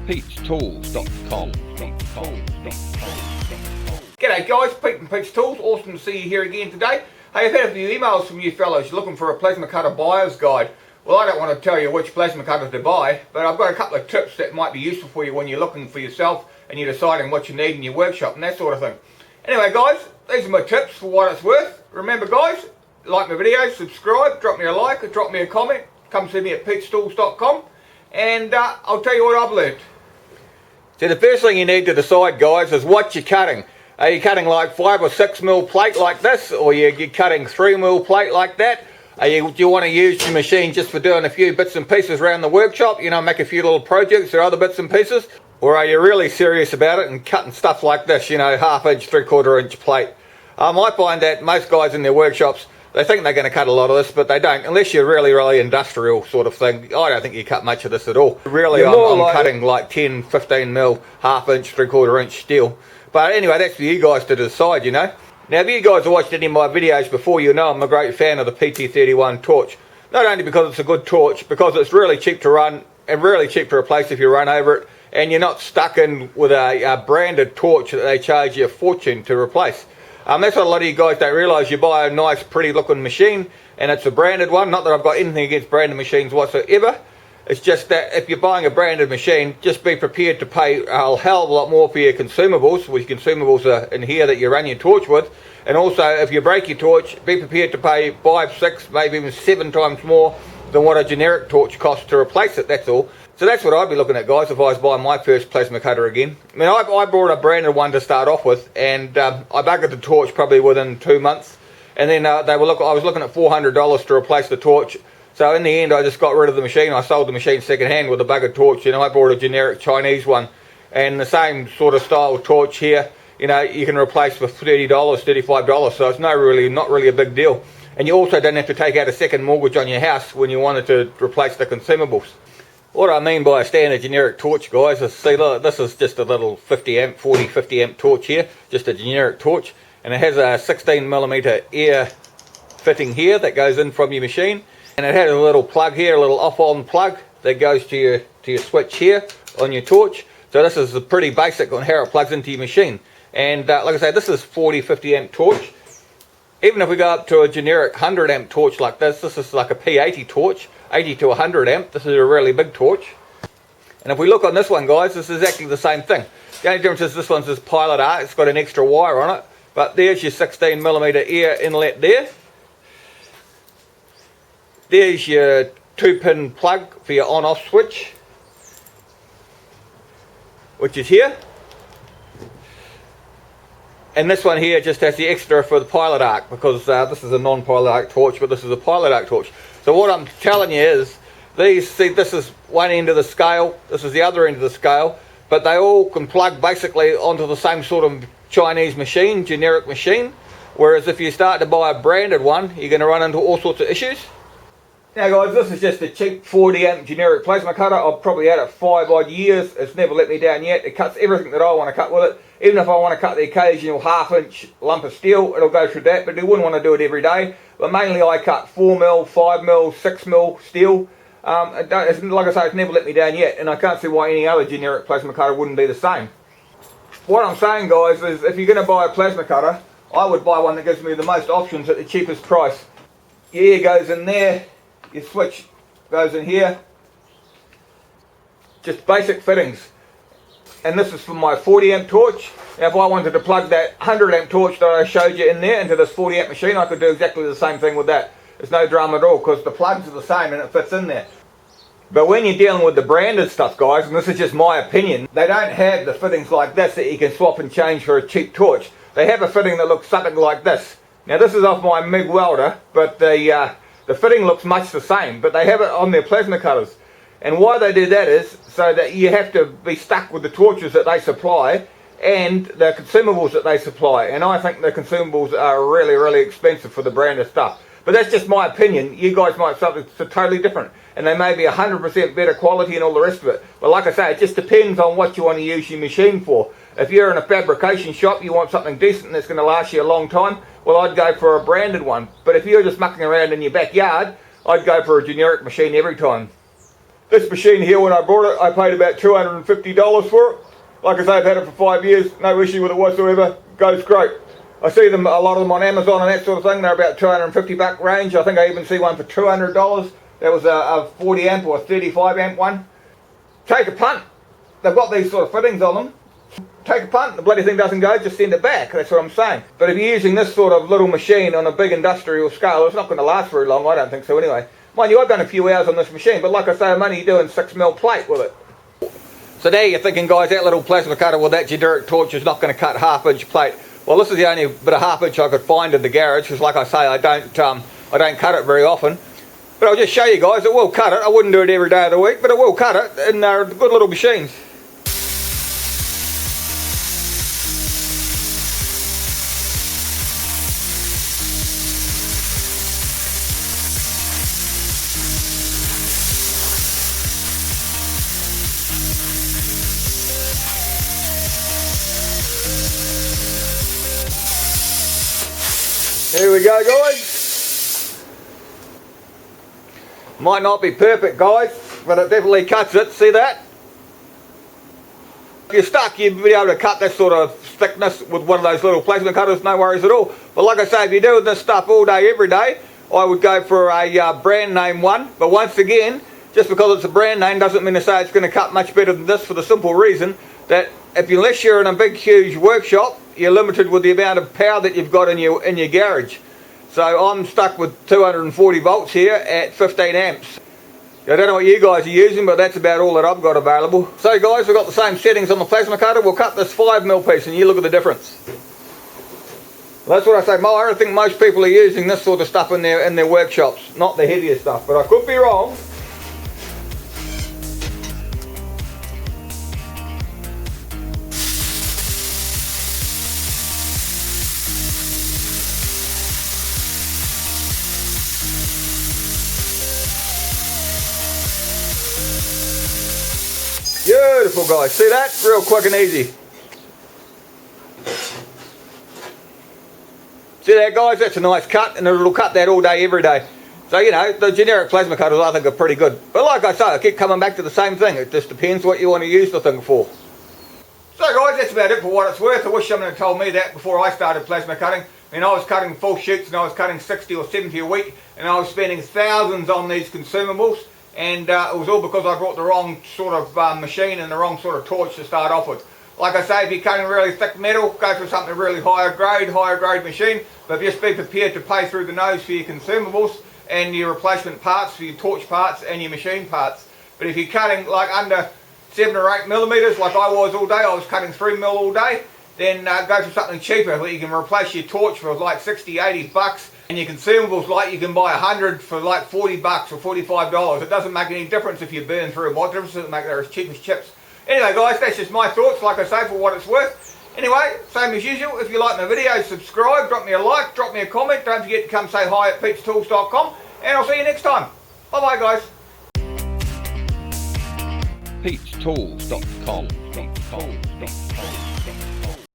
Pete'sTools.com. G'day guys, Pete from Pete's Tools. Awesome to see you here again today. Hey, I've had a few emails from you fellows looking for a plasma cutter buyer's guide. Well, I don't want to tell you which plasma cutter to buy, but I've got a couple of tips that might be useful for you when you're looking for yourself and you're deciding what you need in your workshop and that sort of thing. Anyway guys, these are my tips for what it's worth. Remember guys, like my videos, subscribe, drop me a like, or drop me a comment. Come see me at Pete'sTools.com and I'll tell you what I've learned. So the first thing you need to decide guys is what you're cutting. Are you cutting like 5 or 6 mil plate like this, or you're cutting 3 mil plate like that? Do you want to use your machine just for doing a few bits and pieces around the workshop, you know, make a few little projects or other bits and pieces? Or are you really serious about it and cutting stuff like this, you know, 1/2 inch, 3/4 inch plate? I find that most guys in their workshops, they think they're going to cut a lot of this, but they don't, unless you're really industrial sort of thing. I don't think you cut much of this at all. Really, I'm cutting like 10, 15 mil, 1/2 inch, 3/4 inch steel. But anyway, that's for you guys to decide, you know. Now, if you guys have watched any of my videos before, you know I'm a great fan of the PT31 torch. Not only because it's a good torch, because it's really cheap to run and really cheap to replace if you run over it, and you're not stuck in with a branded torch that they charge you a fortune to replace. That's what a lot of you guys don't realise. You buy a nice, pretty looking machine, and it's a branded one. Not that I've got anything against branded machines whatsoever. It's just that if you're buying a branded machine, just be prepared to pay a hell of a lot more for your consumables, which consumables are in here that you run your torch with. And also, if you break your torch, be prepared to pay 5, 6, maybe even 7 times more than what a generic torch costs to replace it, that's all. So that's what I'd be looking at, guys, if I was buying my first plasma cutter again. I mean, I bought a branded one to start off with, and I buggered the torch probably within 2 months. And then I was looking at $400 to replace the torch. So in the end, I just got rid of the machine. I sold the machine second hand with a buggered torch. You know, I bought a generic Chinese one, and the same sort of style torch here, you know, you can replace for $30, $35. So it's not really a big deal. And you also don't have to take out a second mortgage on your house when you wanted to replace the consumables. What I mean by a standard generic torch, guys, is see, look, this is just a little 50 amp torch here, just a generic torch, and it has a 16mm air fitting here that goes in from your machine. And it has a little plug here, a little off-on plug that goes to your switch here on your torch. So this is pretty basic on how it plugs into your machine. And like I say, this is 40-50 amp torch. Even if we go up to a generic 100 amp torch like this is like a P80 torch, 80 to 100 amp. This is a really big torch. And if we look on this one, guys, this is exactly the same thing. The only difference is this one's this pilot arc. It's got an extra wire on it. But there's your 16mm air inlet there. There's your 2-pin plug for your on-off switch, which is here. And this one here just has the extra for the pilot arc, because this is a non-pilot arc torch, but this is a pilot arc torch. So what I'm telling you is, this is one end of the scale, this is the other end of the scale, but they all can plug basically onto the same sort of Chinese machine, generic machine. Whereas if you start to buy a branded one, you're going to run into all sorts of issues. Now guys, this is just a cheap 40 amp generic plasma cutter. I've probably had it 5 odd years. It's never let me down yet. It cuts everything that I want to cut with it. Even if I want to cut the occasional 1/2 inch lump of steel, it'll go through that, but you wouldn't want to do it every day. But mainly I cut 4 mil, 5 mil, 6 mil steel. Like I say, it's never let me down yet, and I can't see why any other generic plasma cutter wouldn't be the same. What I'm saying guys is, if you're going to buy a plasma cutter, I would buy one that gives me the most options at the cheapest price. Your air goes in there. Your switch goes in here, just basic fittings. And this is for my 40 amp torch. Now if I wanted to plug that 100 amp torch that I showed you in there into this 40 amp machine, I could do exactly the same thing with that. There's no drama at all, because the plugs are the same and it fits in there. But when you're dealing with the branded stuff, guys, and this is just my opinion, they don't have the fittings like this that you can swap and change for a cheap torch. They have a fitting that looks something like this. Now this is off my MIG welder, but the fitting looks much the same, but they have it on their plasma cutters. And why they do that is so that you have to be stuck with the torches that they supply and the consumables that they supply. And I think the consumables are really expensive for the branded stuff. But that's just my opinion. You guys might have something totally different, and they may be 100% better quality and all the rest of it. But like I say, it just depends on what you want to use your machine for. If you're in a fabrication shop, you want something decent that's going to last you a long time, well, I'd go for a branded one. But if you're just mucking around in your backyard, I'd go for a generic machine every time. This machine here, when I bought it, I paid about $250 for it. Like I say, I've had it for 5 years, no issue with it whatsoever, goes great. I see them, a lot of them on Amazon and that sort of thing, they're about $250 range. I think I even see one for $200. That was a 40 amp or a 35 amp one. Take a punt. They've got these sort of fittings on them. Take a punt, the bloody thing doesn't go, just send it back, that's what I'm saying. But if you're using this sort of little machine on a big industrial scale, it's not going to last very long, I don't think so anyway. Mind you, I've done a few hours on this machine, but like I say, I'm only doing 6mm plate with it. So there you're thinking, guys, that little plasma cutter with that generic torch is not going to cut 1/2 inch plate. Well, this is the only bit of 1/2 inch I could find in the garage, because like I say, I don't cut it very often. But I'll just show you guys, it will cut it. I wouldn't do it every day of the week, but it will cut it, and they're good little machines. Here we go, guys. Might not be perfect, guys, but it definitely cuts it. See that? If you're stuck, you'd be able to cut that sort of thickness with one of those little plasma cutters, no worries at all. But like I say, if you're doing this stuff all day, every day, I would go for a brand name one. But once again, just because it's a brand name doesn't mean to say it's going to cut much better than this, for the simple reason that unless you're in a big huge workshop, you're limited with the amount of power that you've got in your garage. So I'm stuck with 240 volts here at 15 amps. I don't know what you guys are using, but that's about all that I've got available. So guys, we've got the same settings on the plasma cutter. We'll cut this 5mm piece and you look at the difference. Well, that's what I say. I think most people are using this sort of stuff in their workshops, not the heavier stuff, but I could be wrong. Beautiful, guys. See that? Real quick and easy. See that, guys? That's a nice cut, and it'll cut that all day, every day. So, you know, the generic plasma cutters I think are pretty good. But like I say, I keep coming back to the same thing. It just depends what you want to use the thing for. So guys, that's about it for what it's worth. I wish someone had told me that before I started plasma cutting. I mean, I was cutting full shoots and I was cutting 60 or 70 a week, and I was spending thousands on these consumables. And it was all because I brought the wrong sort of machine and the wrong sort of torch to start off with. Like I say, if you're cutting really thick metal, go for something really higher grade machine, but just be prepared to pay through the nose for your consumables and your replacement parts, for your torch parts and your machine parts. But if you're cutting like under 7 or 8mm, like I was all day, I was cutting 3mm all day, then go for something cheaper where you can replace your torch for like 60, 80 bucks. And your consumables, like you can buy 100 for like 40 bucks or $45. It doesn't make any difference if you burn through them. What difference does it make? They're as cheap as chips. Anyway guys, that's just my thoughts, like I say, for what it's worth. Anyway, same as usual, if you like my videos, subscribe, drop me a like, drop me a comment. Don't forget to come say hi at Pete'sTools.com, and I'll see you next time. Bye bye guys. Pete'sTools.com